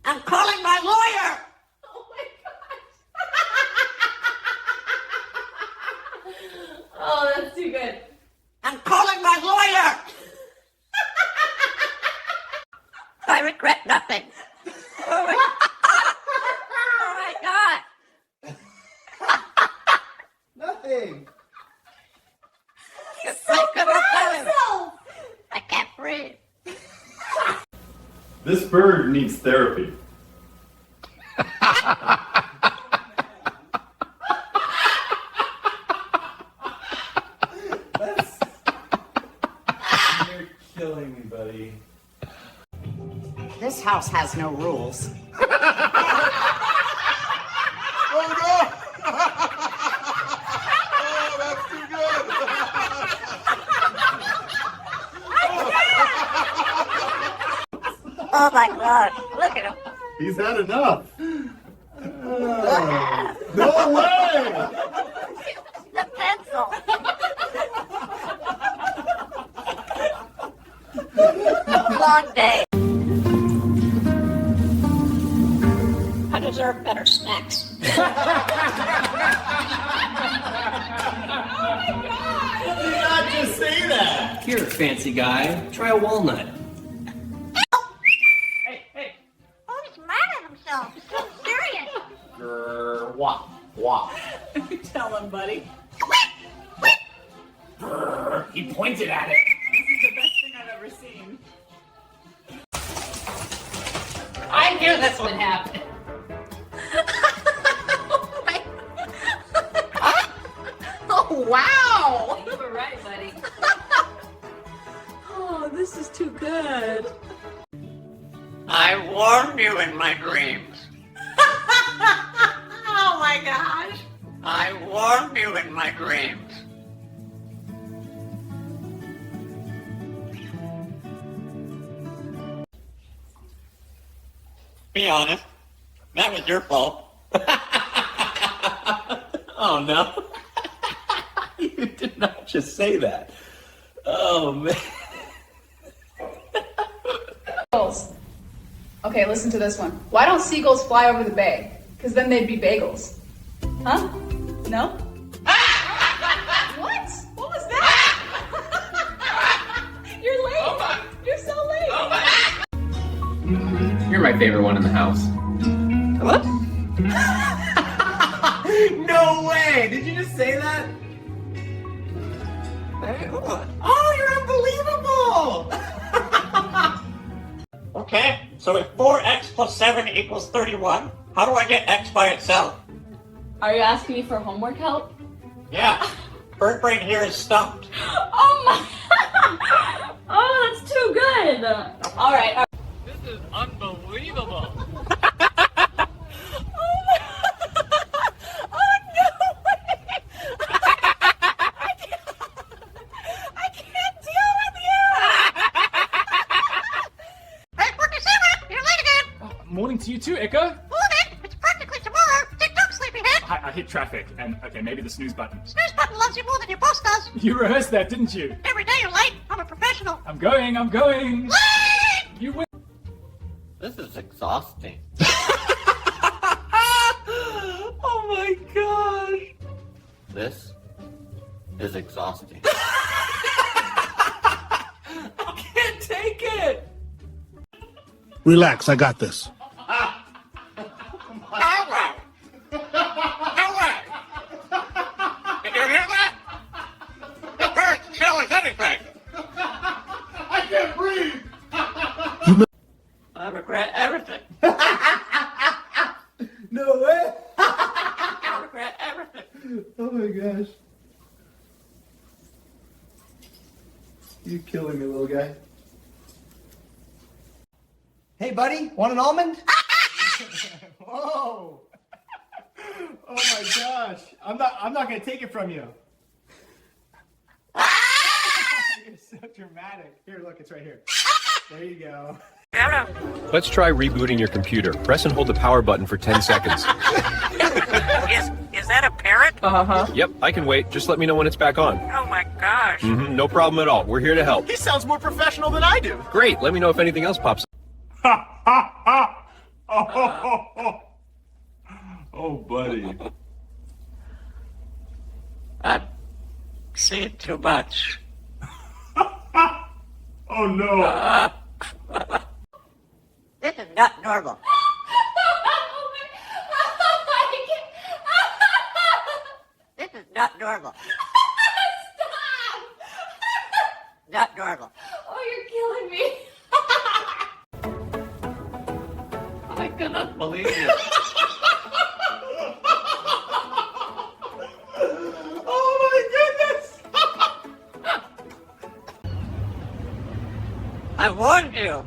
I'm calling my lawyer! Oh my gosh. Oh, that's too good. I'm calling my lawyer! I regret nothing. Oh my God! Nothing. I can't breathe. This bird needs therapy. You're killing me, buddy. This house has no rules. Oh no! Oh, that's too good! Oh my God, look at him. He's had enough. No way! The pencil. Long day. I deserve better snacks. Did you not just say that? Here, fancy guy, try a walnut. Hey. Oh, he's mad at himself. He's so serious. Grrr, wah, wah. Tell him, buddy. Brr, he pointed at it. This is the best thing I've ever seen. I knew this would happen. Oh, wow. You were right, buddy. Oh, this is too good. I warned you in my dreams. Oh my gosh. I warned you in my dreams. Be honest. That was your fault. Oh no. You did not just say that. Oh man. Seagulls. Okay, listen to this one. Why don't seagulls fly over the bay? Because then they'd be bagels. Huh? No? What? What was that? You're late. You're so late. You're my favorite one in the house. What? No way! Did you just say that? Oh, you're unbelievable! Okay, so if 4x plus 7 equals 31, how do I get x by itself? Are you asking me for homework help? Yeah, bird brain here is stumped. Oh my. Oh, that's too good. All right. This is unbelievable. Morning to you too, Echo. Morning! It's practically tomorrow. Tick-tock, sleepyhead. I hit traffic, and okay, maybe the snooze button. Snooze button loves you more than your boss does. You rehearsed that, didn't you? Every day you're late. I'm a professional. I'm going. Late! You win. This is exhausting. Oh my gosh. This is exhausting. I can't take it. Relax, I got this. Hello! Hello! Did you hear that? The bird's chill as anything. I can't breathe! I regret everything. No way! I regret everything. Oh my gosh. You're killing me, little guy. Hey, buddy, want an almond? Whoa! Oh my gosh! I'm not gonna take it from you. You're so dramatic. Here, look, it's right here. There you go. Let's try rebooting your computer. Press and hold the power button for 10 seconds. Is that a parrot? Yep, I can wait. Just let me know when it's back on. Oh my gosh. No problem at all. We're here to help. He sounds more professional than I do. Great. Let me know if anything else pops up. Ha ha ha! Oh, buddy. I've seen too much. Oh, no. This is not normal. This is not normal. Not normal. Oh, you're killing me. I cannot believe it. Oh, my goodness. I warned you.